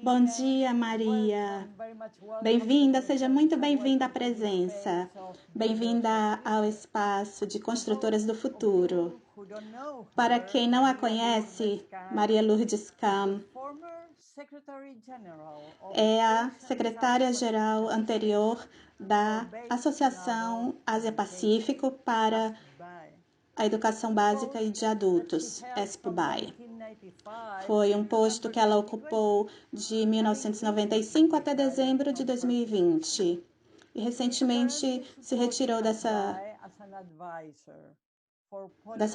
Bom dia, Maria. Bem-vinda, seja muito bem-vinda à presença. Bem-vinda ao espaço de Construtoras do Futuro. Para quem não a conhece, Maria Lourdes Cam é a secretária-geral anterior da Associação Ásia-Pacífico para a Educação Básica e de Adultos, SPBAE. Foi um posto que ela ocupou de 1995 até dezembro de 2020. E recentemente se retirou dessa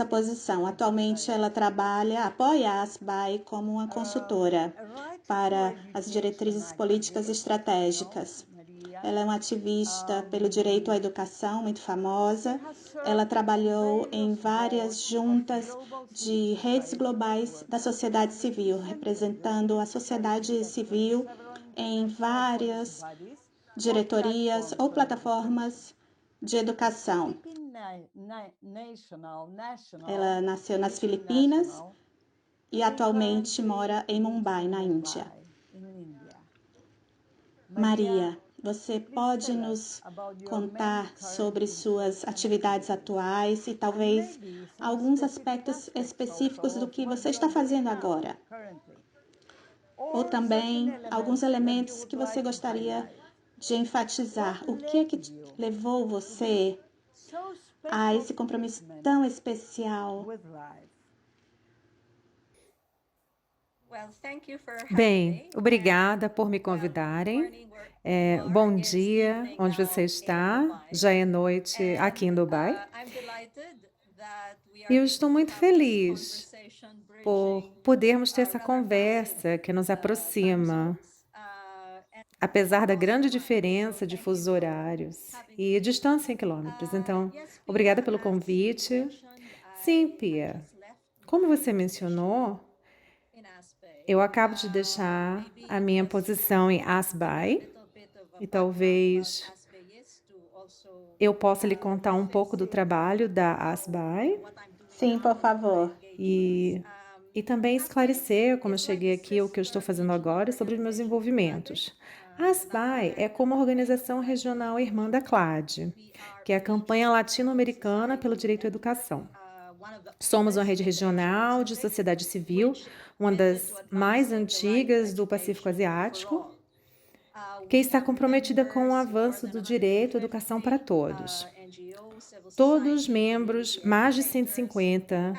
posição. Atualmente ela apoia a ASBAE como uma consultora para as diretrizes políticas estratégicas. Ela é uma ativista pelo direito à educação, muito famosa. Ela trabalhou em várias juntas de redes globais da sociedade civil, representando a sociedade civil em várias diretorias ou plataformas de educação. Ela nasceu nas Filipinas e atualmente mora em Mumbai, na Índia. Maria, você pode nos contar sobre suas atividades atuais e talvez alguns aspectos específicos do que você está fazendo agora? Ou também alguns elementos que você gostaria de enfatizar. O que é que levou você a esse compromisso tão especial? Bem, obrigada por me convidarem. Bom dia, onde você está? Já é noite aqui em Dubai. E eu estou muito feliz por podermos ter essa conversa que nos aproxima, apesar da grande diferença de fusos horários e distância em quilômetros. Então, obrigada pelo convite. Sim, Pia, como você mencionou, eu acabo de deixar a minha posição em ASBAE e talvez eu possa lhe contar um pouco do trabalho da ASBAE. Sim, por favor. E também esclarecer como eu cheguei aqui, o que eu estou fazendo agora sobre os meus envolvimentos. A ASBAE é como organização regional irmã da CLAD, que é a Campanha Latino-Americana pelo Direito à Educação. Somos uma rede regional de sociedade civil, uma das mais antigas do Pacífico Asiático, que está comprometida com o avanço do direito à educação para todos. Todos membros, mais de 150,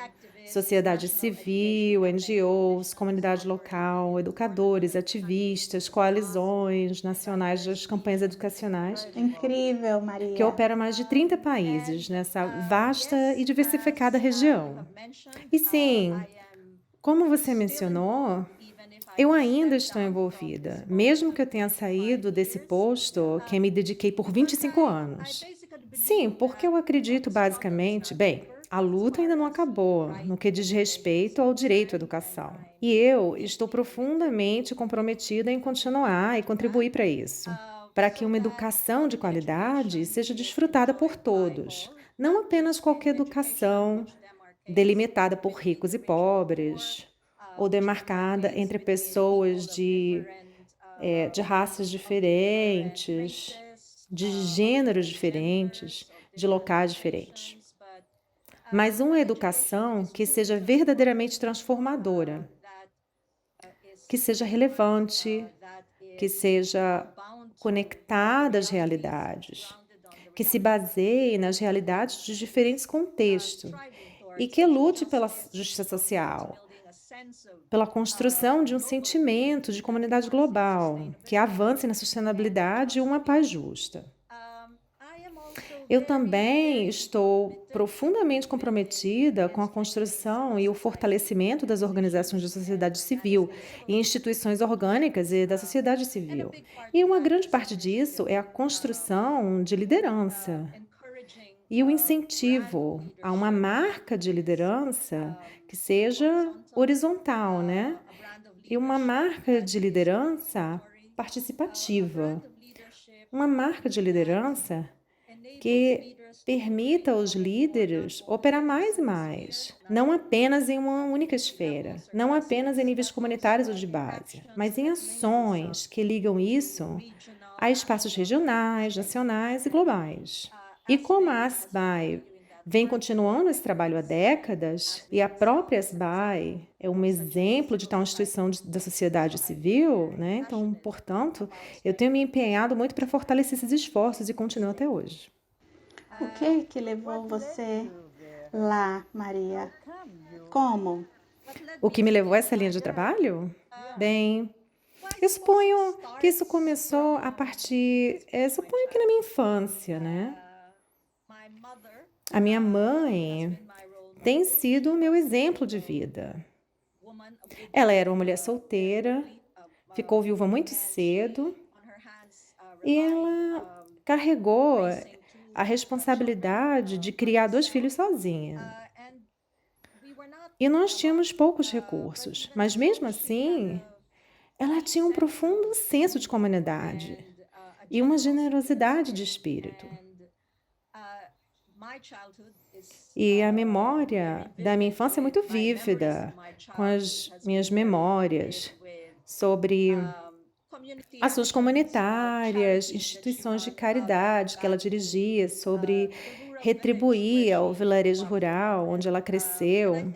sociedade civil, NGOs, comunidade local, educadores, ativistas, coalizões nacionais das campanhas educacionais. Incrível, Maria. Que opera em mais de 30 países nessa vasta e diversificada região. E sim, como você mencionou, eu ainda estou envolvida, mesmo que eu tenha saído desse posto que me dediquei por 25 anos. Sim, porque eu acredito basicamente, a luta ainda não acabou no que diz respeito ao direito à educação. E eu estou profundamente comprometida em continuar e contribuir para isso, para que uma educação de qualidade seja desfrutada por todos, não apenas qualquer educação delimitada por ricos e pobres, ou demarcada entre pessoas de raças diferentes, de gêneros diferentes, de locais diferentes. Mas uma educação que seja verdadeiramente transformadora, que seja relevante, que seja conectada às realidades, que se baseie nas realidades de diferentes contextos e que lute pela justiça social, pela construção de um sentimento de comunidade global, que avance na sustentabilidade e uma paz justa. Eu também estou profundamente comprometida com a construção e o fortalecimento das organizações da sociedade civil e instituições orgânicas e da sociedade civil. E uma grande parte disso é a construção de liderança e o incentivo a uma marca de liderança que seja horizontal, né? E uma marca de liderança participativa. Uma marca de liderança que permita aos líderes operar mais e mais, não apenas em uma única esfera, não apenas em níveis comunitários ou de base, mas em ações que ligam isso a espaços regionais, nacionais e globais. E como a ASBAI vem continuando esse trabalho há décadas, e a própria SBAI é um exemplo de tal instituição da sociedade civil, né? Então, portanto, eu tenho me empenhado muito para fortalecer esses esforços e continuo até hoje. O que levou você lá, Maria? Como? O que me levou a essa linha de trabalho? Bem, eu suponho que isso começou a partir, suponho que na minha infância, né? A minha mãe tem sido o meu exemplo de vida. Ela era uma mulher solteira, ficou viúva muito cedo e ela carregou a responsabilidade de criar 2 filhos sozinha. E nós tínhamos poucos recursos, mas mesmo assim, ela tinha um profundo senso de comunidade e uma generosidade de espírito. E a memória da minha infância é muito vívida, com as minhas memórias sobre ações comunitárias, instituições de caridade que ela dirigia, sobre retribuir ao vilarejo rural onde ela cresceu.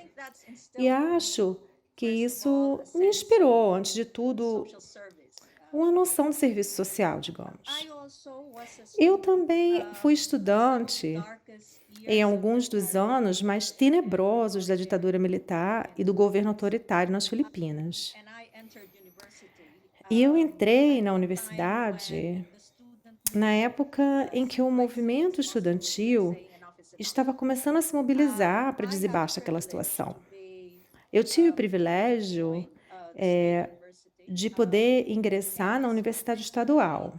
E acho que isso me inspirou, antes de tudo, uma noção de serviço social, digamos. Eu também fui estudante em alguns dos anos mais tenebrosos da ditadura militar e do governo autoritário nas Filipinas. E eu entrei na universidade na época em que o movimento estudantil estava começando a se mobilizar para dizer basta àquela situação. Eu tive o privilégio de poder ingressar na Universidade Estadual.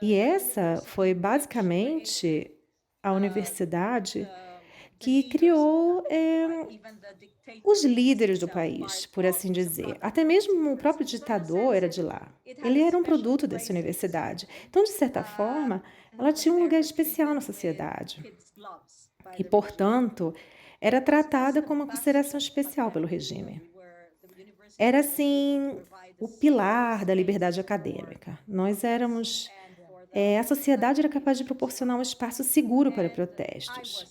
E essa foi basicamente a universidade que criou os líderes do país, por assim dizer. Até mesmo o próprio ditador era de lá. Ele era um produto dessa universidade. Então, de certa forma, ela tinha um lugar especial na sociedade. E, portanto, era tratada com uma consideração especial pelo regime. Era, assim, o pilar da liberdade acadêmica. Nós éramos... a sociedade era capaz de proporcionar um espaço seguro para protestos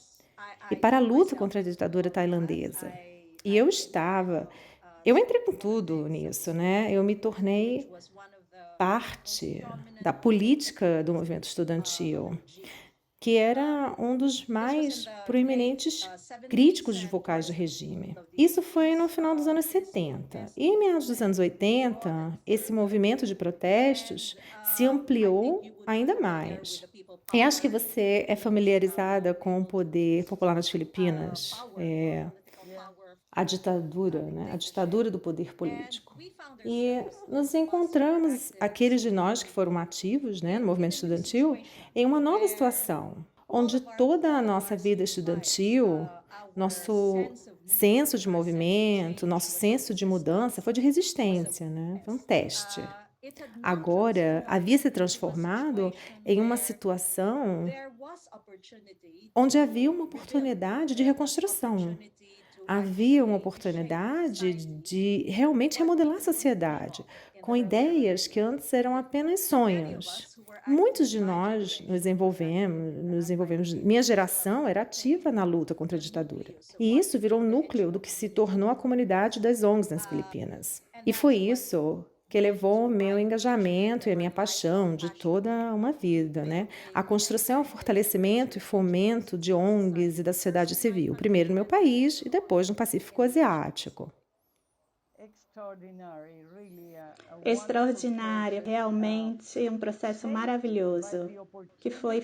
e para a luta contra a ditadura tailandesa. E eu entrei com tudo nisso, né? Eu me tornei parte da política do movimento estudantil, que era um dos mais proeminentes críticos de vocais do regime. Isso foi no final dos anos 70. E em meados dos anos 80, esse movimento de protestos se ampliou ainda mais. E acho que você é familiarizada com o poder popular nas Filipinas, a ditadura, né? A ditadura do poder político. E nos encontramos, aqueles de nós que foram ativos, né, no movimento estudantil, em uma nova situação, onde toda a nossa vida estudantil, nosso senso de movimento, nosso senso de mudança foi de resistência, né? Foi um teste. Agora, havia se transformado em uma situação onde havia uma oportunidade de reconstrução. Havia uma oportunidade de realmente remodelar a sociedade, com ideias que antes eram apenas sonhos. Muitos de nós nos envolvemos. Minha geração era ativa na luta contra a ditadura. E isso virou o núcleo do que se tornou a comunidade das ONGs nas Filipinas. E foi isso que levou o meu engajamento e a minha paixão de toda uma vida, né? A construção, o fortalecimento e fomento de ONGs e da sociedade civil, primeiro no meu país e depois no Pacífico Asiático. Extraordinário, realmente um processo maravilhoso, que foi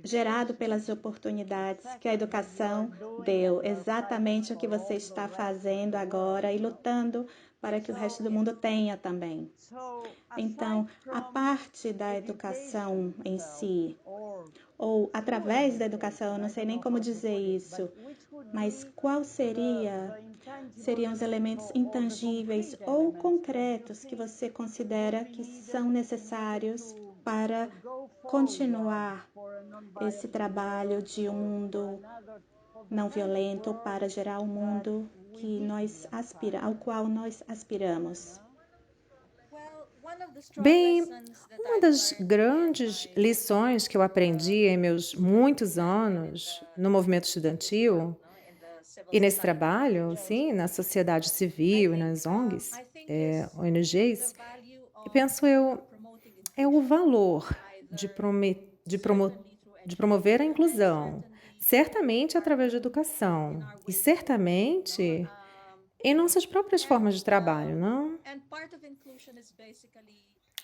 gerado pelas oportunidades que a educação deu, exatamente o que você está fazendo agora e lutando para que o resto do mundo tenha também. Então, a parte da educação em si, ou através da educação, eu não sei nem como dizer isso, mas qual seriam os elementos intangíveis ou concretos que você considera que são necessários para continuar esse trabalho de um mundo não violento, para gerar um mundo ao qual nós aspiramos. Bem, uma das grandes lições que eu aprendi em meus muitos anos no movimento estudantil e nesse trabalho, sim, na sociedade civil e nas ONGs, ONGs, penso eu, é o valor de promover a inclusão, certamente através da educação e certamente em nossas próprias formas de trabalho, não?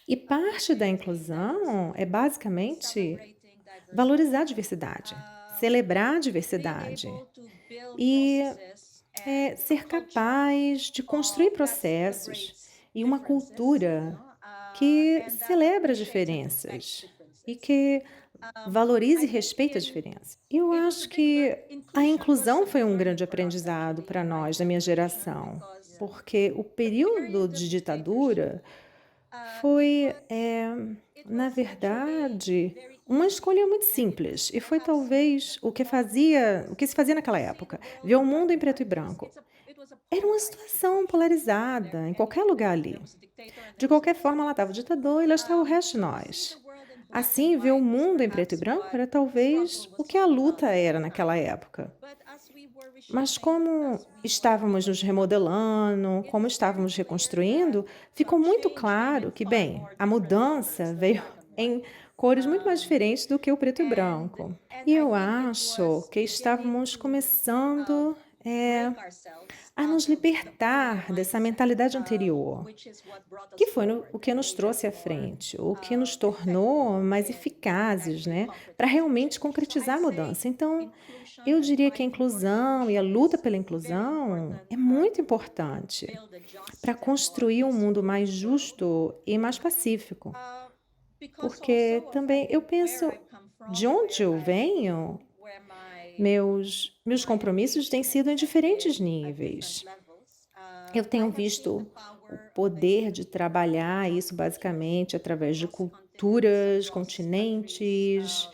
E parte da inclusão é basicamente valorizar a diversidade, celebrar a diversidade e ser capaz de construir processos e uma cultura que celebra as diferenças e que valorize e respeite a diferença. Eu acho que a inclusão foi um grande aprendizado para nós, da minha geração, porque o período de ditadura foi, na verdade, uma escolha muito simples e foi talvez o que se fazia naquela época, ver o mundo em preto e branco. Era uma situação polarizada em qualquer lugar ali. De qualquer forma, lá estava o ditador e lá estava o resto de nós. Assim, ver o mundo em preto e branco era talvez o que a luta era naquela época. Mas como estávamos nos remodelando, como estávamos reconstruindo, ficou muito claro que, bem, a mudança veio em cores muito mais diferentes do que o preto e branco. E eu acho que estávamos começando a nos libertar dessa mentalidade anterior, que foi o que nos trouxe à frente, o que nos tornou mais eficazes, né, para realmente concretizar a mudança. Então, eu diria que a inclusão e a luta pela inclusão é muito importante para construir um mundo mais justo e mais pacífico. Porque também eu penso, de onde eu venho, meus compromissos têm sido em diferentes níveis. Eu tenho visto o poder de trabalhar isso basicamente através de culturas, continentes,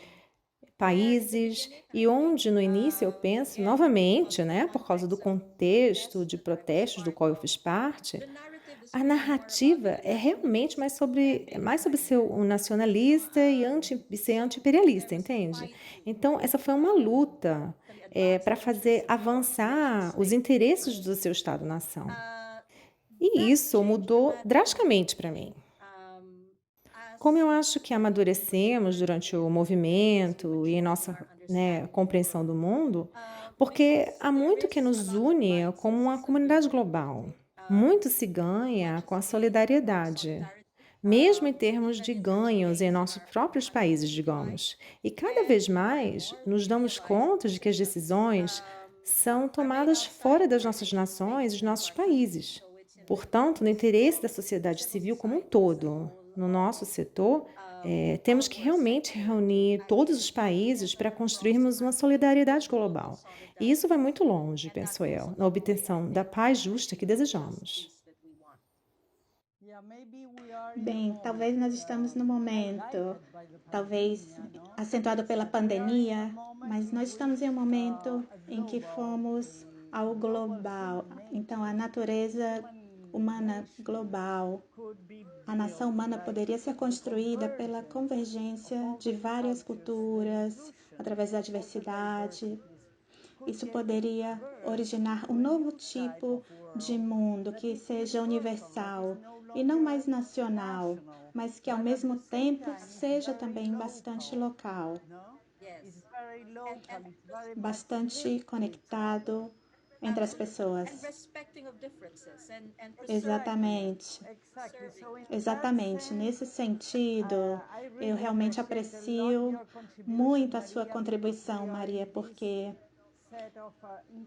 países, e onde no início eu penso novamente, né, por causa do contexto de protestos do qual eu fiz parte, a narrativa é realmente mais sobre ser um nacionalista e ser anti-imperialista, entende? Então, essa foi uma luta para fazer avançar os interesses do seu Estado-nação. E isso mudou drasticamente para mim. Como eu acho que amadurecemos durante o movimento e em nossa, né, compreensão do mundo, porque há muito que nos une como uma comunidade global. Muito se ganha com a solidariedade, mesmo em termos de ganhos em nossos próprios países, digamos. E cada vez mais nos damos conta de que as decisões são tomadas fora das nossas nações e dos nossos países. Portanto, no interesse da sociedade civil como um todo, no nosso setor, temos que realmente reunir todos os países para construirmos uma solidariedade global. E isso vai muito longe, penso eu, na obtenção da paz justa que desejamos. Bem, talvez nós estamos no momento, talvez acentuado pela pandemia, mas nós estamos em um momento em que fomos ao global. Então, a natureza humana global, a nação humana poderia ser construída pela convergência de várias culturas, através da diversidade. Isso poderia originar um novo tipo de mundo que seja universal e não mais nacional, mas que ao mesmo tempo seja também bastante local, bastante conectado entre as pessoas. Exatamente. Exatamente. Nesse sentido, eu realmente aprecio muito a sua contribuição, Maria, porque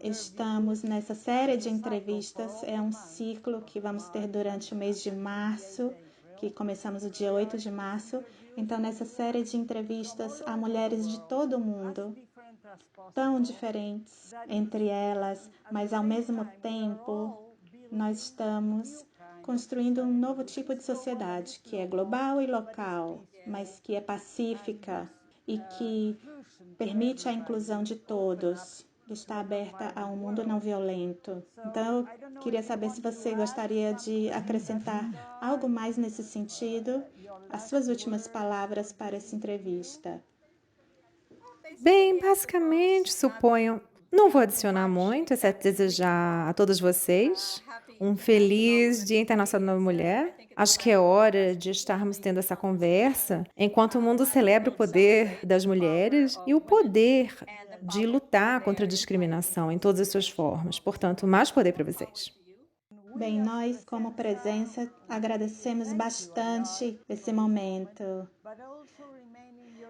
estamos nessa série de entrevistas, é um ciclo que vamos ter durante o mês de março, que começamos o dia 8 de março. Então, nessa série de entrevistas a mulheres de todo o mundo, tão diferentes entre elas, mas ao mesmo tempo nós estamos construindo um novo tipo de sociedade, que é global e local. mas que é pacífica e que permite a inclusão de todos, que está aberta a um mundo não violento. Então, eu queria saber se você gostaria de acrescentar algo mais nesse sentido, as suas últimas palavras para essa entrevista. Bem, basicamente, suponho. Não vou adicionar muito, exceto desejar a todos vocês um feliz Dia Internacional da Mulher. Acho que é hora de estarmos tendo essa conversa enquanto o mundo celebra o poder das mulheres e o poder de lutar contra a discriminação em todas as suas formas. Portanto, mais poder para vocês. Bem, nós, como presença, agradecemos bastante esse momento.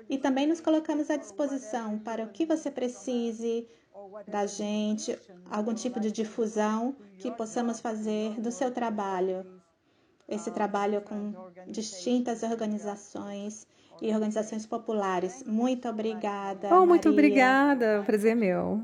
E também nos colocamos à disposição para o que você precise da gente, algum tipo de difusão que possamos fazer do seu trabalho. Esse trabalho com distintas organizações e organizações populares. Muito obrigada, Oh, muito Maria. obrigada. O prazer é meu.